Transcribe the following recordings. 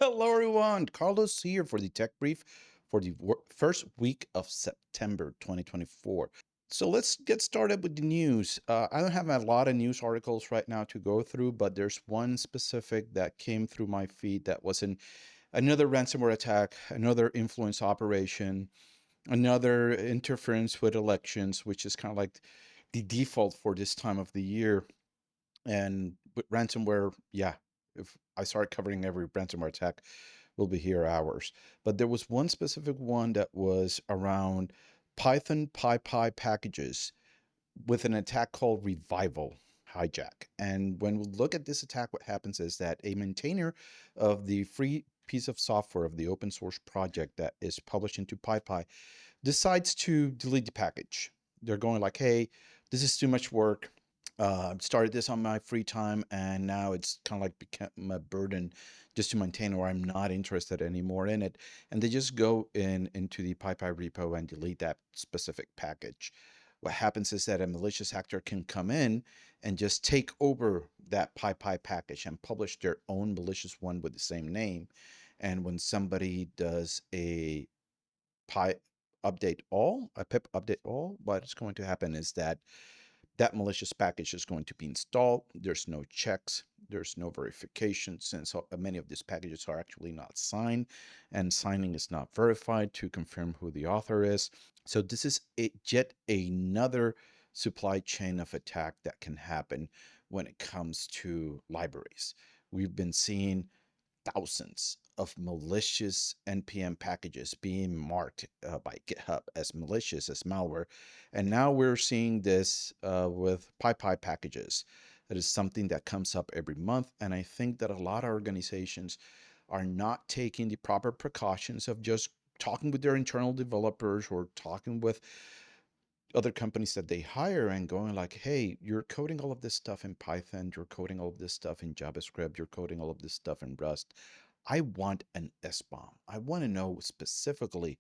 Hello, everyone. Carlos here for the Tech Brief for the first week of September 2024. So let's get started with the news. I don't have a lot of news articles right now to go through, but there's one specific that came through my feed that was another ransomware attack, another influence operation, another interference with elections, which is kind of like the default for this time of the year. And with ransomware, yeah, if I start covering every ransomware attack, we'll be here hours. But there was one specific one that was around Python PyPI packages with an attack called Revival Hijack. And when we look at this attack, what happens is that a maintainer of the free piece of software of the open source project that is published into PyPI decides to delete the package. They're going like, hey, this is too much work. Started this on my free time, and now it's kind of like become a burden just to maintain, or I'm not interested anymore in it. And they just go into the PyPI repo and delete that specific package. What happens is that a malicious actor can come in and just take over that PyPI package and publish their own malicious one with the same name. And when somebody does a pip update all, what's going to happen is that that malicious package is going to be installed. There's no checks, there's no verification, since many of these packages are actually not signed, and signing is not verified to confirm who the author is. So this is yet another supply chain of attack that can happen when it comes to libraries. We've been seeing thousands of malicious npm packages being marked by GitHub as malicious, as malware, and now we're seeing this with PyPI packages. That is something that comes up every month, and I think that a lot of organizations are not taking the proper precautions of just talking with their internal developers or talking with other companies that they hire and going like, hey, you're coding all of this stuff in Python, you're coding all of this stuff in JavaScript, you're coding all of this stuff in Rust. I want an SBOM. I want to know specifically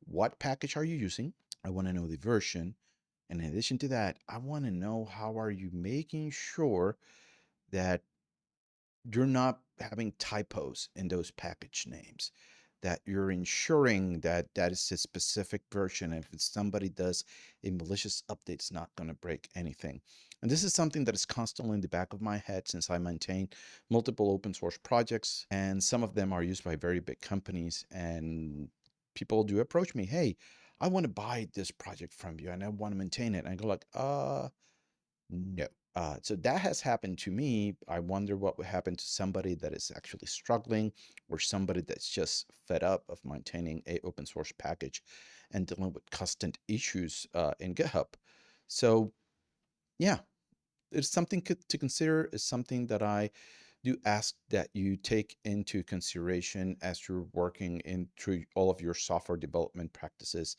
what package are you using. I want to know the version. And in addition to that, I want to know how are you making sure that you're not having typos in those package names, that you're ensuring that that is a specific version. If somebody does a malicious update, it's not going to break anything. And this is something that is constantly in the back of my head, since I maintain multiple open source projects, and some of them are used by very big companies. And people do approach me, hey, I want to buy this project from you and I want to maintain it. And I go like, no. So that has happened to me. I wonder what would happen to somebody that is actually struggling, or somebody that's just fed up of maintaining a open source package and dealing with constant issues in GitHub. So yeah, it's something to consider. It's something that I do ask that you take into consideration as you're working through all of your software development practices,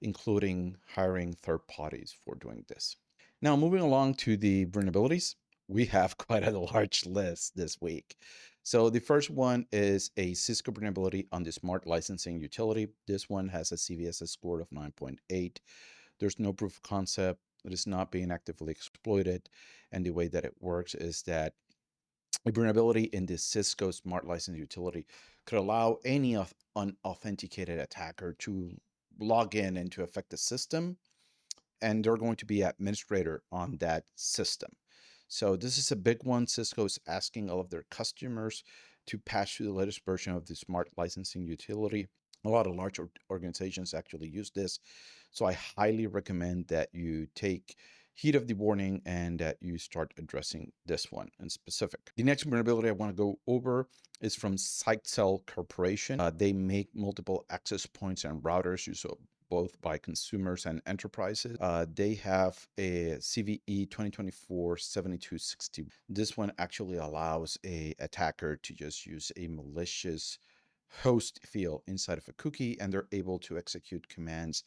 including hiring third parties for doing this. Now, moving along to the vulnerabilities, we have quite a large list this week. So the first one is a Cisco vulnerability on the Smart Licensing Utility. This one has a CVSS score of 9.8. There's no proof of concept. It is not being actively exploited. And the way that it works is that a vulnerability in the Cisco Smart Licensing Utility could allow any unauthenticated attacker to log in and to affect the system, and they're going to be administrator on that system. So this is a big one. Cisco is asking all of their customers to patch to the latest version of the Smart Licensing Utility. A lot of large organizations actually use this. So I highly recommend that you take heed of the warning and that you start addressing this one in specific. The next vulnerability I want to go over is from Zyxel Corporation. They make multiple access points and routers used both by consumers and enterprises. They have a CVE 2024-7260. This one actually allows a attacker to just use a malicious host field inside of a cookie, and they're able to execute commands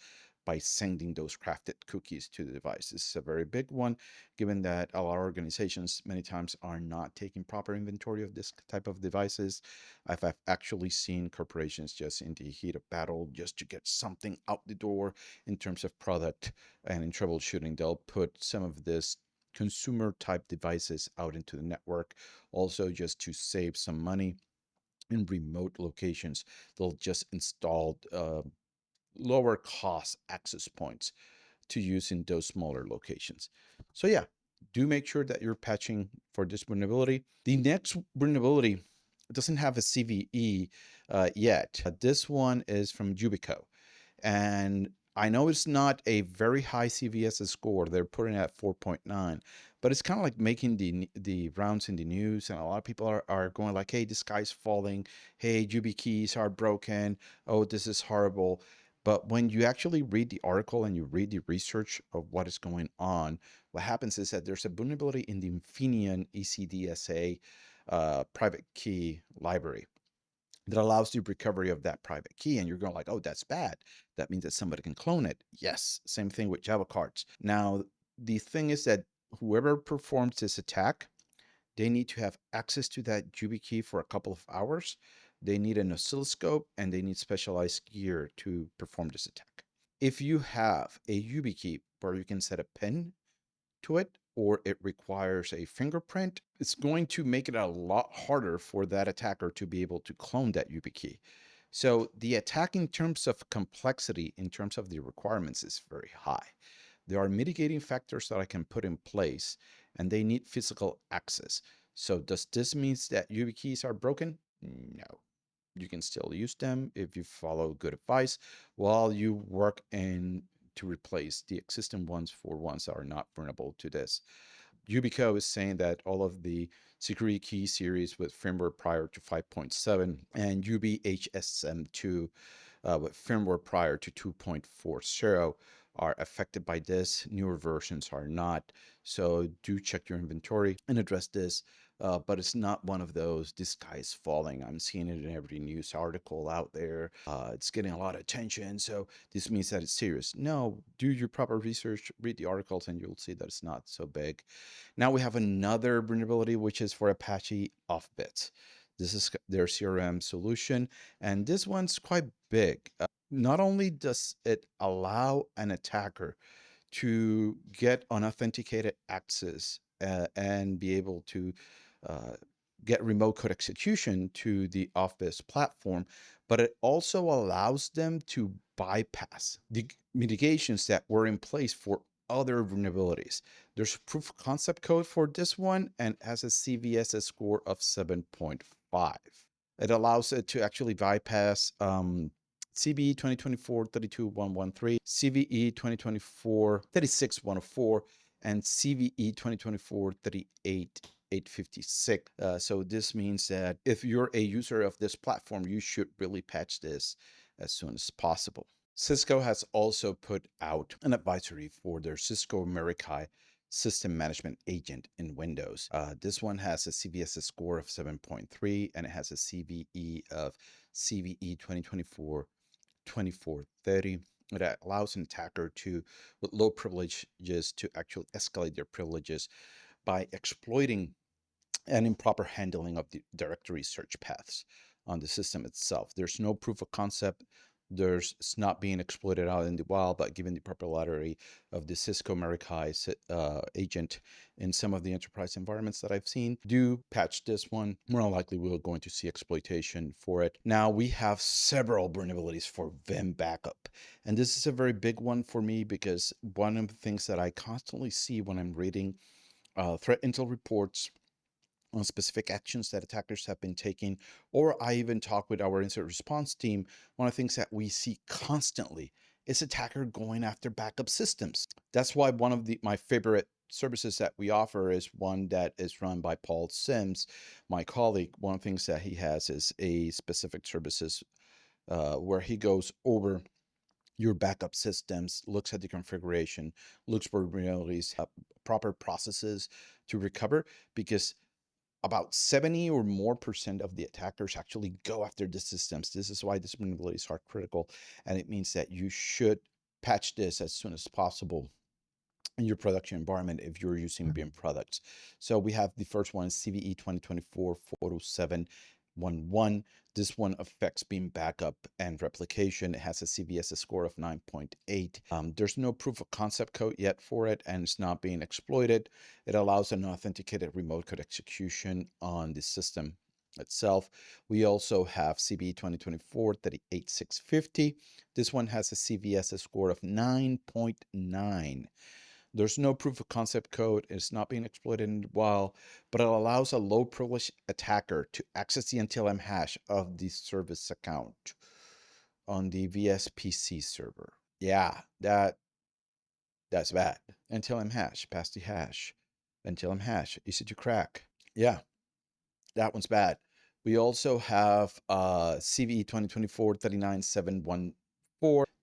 by sending those crafted cookies to the device. This is a very big one, given that a lot of organizations many times are not taking proper inventory of this type of devices. I've actually seen corporations just in the heat of battle, just to get something out the door in terms of product and in troubleshooting, they'll put some of this consumer type devices out into the network, also just to save some money. in remote locations. They'll just install lower cost access points to use in those smaller locations. So yeah, do make sure that you're patching for this vulnerability. The next vulnerability doesn't have a CVE yet. This one is from Yubico. And I know it's not a very high CVSS score. They're putting it at 4.9, but it's kind of like making the rounds in the news. And a lot of people are going like, hey, the sky's falling. Hey, YubiKeys are broken. Oh, this is horrible. But when you actually read the article and you read the research of what is going on, what happens is that there's a vulnerability in the Infineon ECDSA private key library that allows the recovery of that private key. And you're going like, oh, that's bad. That means that somebody can clone it. Yes, same thing with Java cards. Now, the thing is that whoever performs this attack, they need to have access to that YubiKey for a couple of hours. They need an oscilloscope and they need specialized gear to perform this attack. If you have a YubiKey where you can set a pin to it, or it requires a fingerprint, it's going to make it a lot harder for that attacker to be able to clone that YubiKey. So the attack in terms of complexity, in terms of the requirements, is very high. There are mitigating factors that I can put in place, and they need physical access. So does this mean that YubiKeys are broken? No. You can still use them if you follow good advice while you work in to replace the existing ones for ones that are not vulnerable to this. Yubico is saying that all of the security key series with firmware prior to 5.7 and UBHSM2 with firmware prior to 2.40 are affected by this. Newer versions are not. So do check your inventory and address this. But it's not one of those, this guy is falling. I'm seeing it in every news article out there. It's getting a lot of attention. So this means that it's serious. No, do your proper research, read the articles, and you'll see that it's not so big. Now we have another vulnerability, which is for Apache Offbits. This is their CRM solution, and this one's quite big. Not only does it allow an attacker to get unauthenticated access and be able to uh, get remote code execution to the Office platform, but it also allows them to bypass the mitigations that were in place for other vulnerabilities. There's proof of concept code for this one and has a CVSS score of 7.5. It allows it to actually bypass CVE 2024-32113, CVE 2024-36104, and CVE 2024-38856. So this means that if you're a user of this platform, you should really patch this as soon as possible. Cisco has also put out an advisory for their Cisco Meraki system management agent in Windows. This one has a CVSS score of 7.3 and it has a CVE of CVE 2024-2430. It allows an attacker to, with low privileges, to actually escalate their privileges by exploiting an improper handling of the directory search paths on the system itself. There's no proof of concept. It's not being exploited out in the wild, but given the popularity of the Cisco Meraki agent in some of the enterprise environments that I've seen, do patch this one. More than likely, we're going to see exploitation for it. Now, we have several vulnerabilities for Vim backup. And this is a very big one for me because one of the things that I constantly see when I'm reading threat intel reports on specific actions that attackers have been taking, or I even talk with our incident response team, one of the things that we see constantly is attacker going after backup systems. That's why one of my favorite services that we offer is one that is run by Paul Sims, my colleague. One of the things that he has is a specific services where he goes over your backup systems, looks at the configuration, looks for vulnerabilities, proper processes to recover, because about 70 or more % of the attackers actually go after the systems. This is why these vulnerabilities are critical. And it means that you should patch this as soon as possible in your production environment if you're using BIM products. So we have the first one, CVE 2024-40711. This one affects BIM backup and replication. It has a CVSS score of 9.8. There's no proof of concept code yet for it, and it's not being exploited. It allows an authenticated remote code execution on the system. itself. We also have CVE 2024-38650. This one has a CVSS score of 9.9. There's no proof of concept code. It's not being exploited in the wild, but it allows a low privilege attacker to access the NTLM hash of the service account on the VSPC server. Yeah, that's bad. NTLM hash, pass the hash. NTLM hash, easy to crack. Yeah, that one's bad. We also have CVE 2024-39714.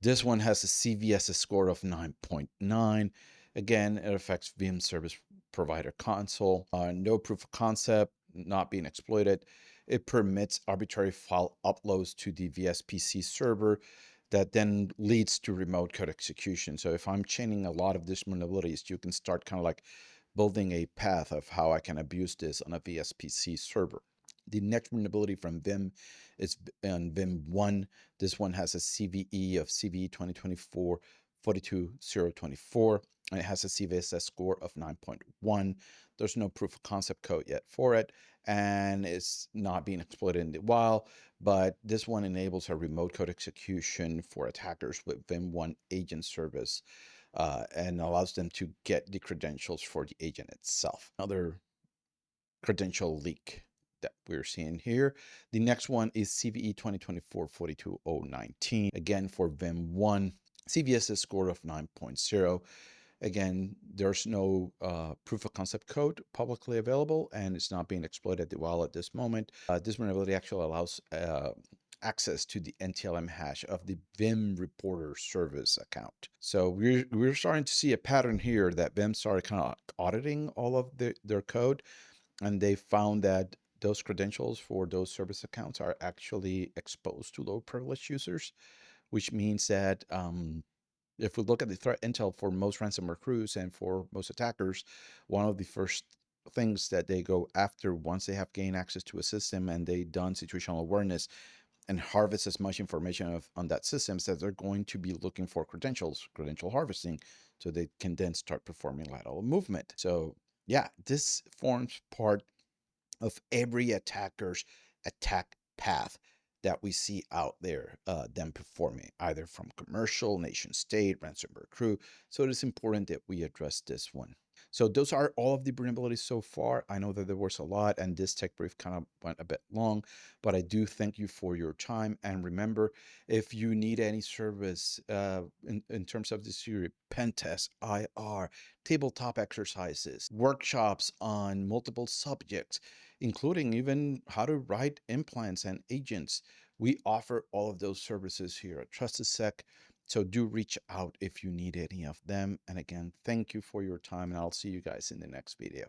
This one has a CVSS score of 9.9. Again, it affects VM service provider console. No proof of concept, not being exploited. It permits arbitrary file uploads to the VSPC server that then leads to remote code execution. So if I'm chaining a lot of these vulnerabilities, you can start kind of like building a path of how I can abuse this on a VSPC server. The next vulnerability from Vim is on Vim 1. This one has a CVE of CVE 2024-42024, and it has a CVSS score of 9.1. There's no proof of concept code yet for it, and it's not being exploited in the wild, but this one enables a remote code execution for attackers with Vim 1 agent service and allows them to get the credentials for the agent itself. Another credential leak that we're seeing here. The next one is CVE 2024-42019. Again, for Vim 1, CVSS score of 9.0. Again, there's no proof of concept code publicly available, and it's not being exploited well at this moment. This vulnerability actually allows access to the NTLM hash of the Vim reporter service account. So we're starting to see a pattern here that Vim started kind of auditing all of their code, and they found that those credentials for those service accounts are actually exposed to low privilege users, which means that if we look at the threat intel for most ransomware crews and for most attackers, one of the first things that they go after once they have gained access to a system and they've done situational awareness and harvest as much information on that system, is that they're going to be looking for credentials, credential harvesting, so they can then start performing lateral movement. So yeah, this forms part of every attacker's attack path that we see out there, them performing either from commercial, nation state, ransomware crew. So it is important that we address this one. So those are all of the vulnerabilities so far. I know that there was a lot, and this tech brief kind of went a bit long, but I do thank you for your time. And remember, if you need any service in terms of this series, pen test, IR, tabletop exercises, workshops on multiple subjects, including even how to write implants and agents, we offer all of those services here at TrustedSec. So do reach out if you need any of them. And again, thank you for your time, and I'll see you guys in the next video.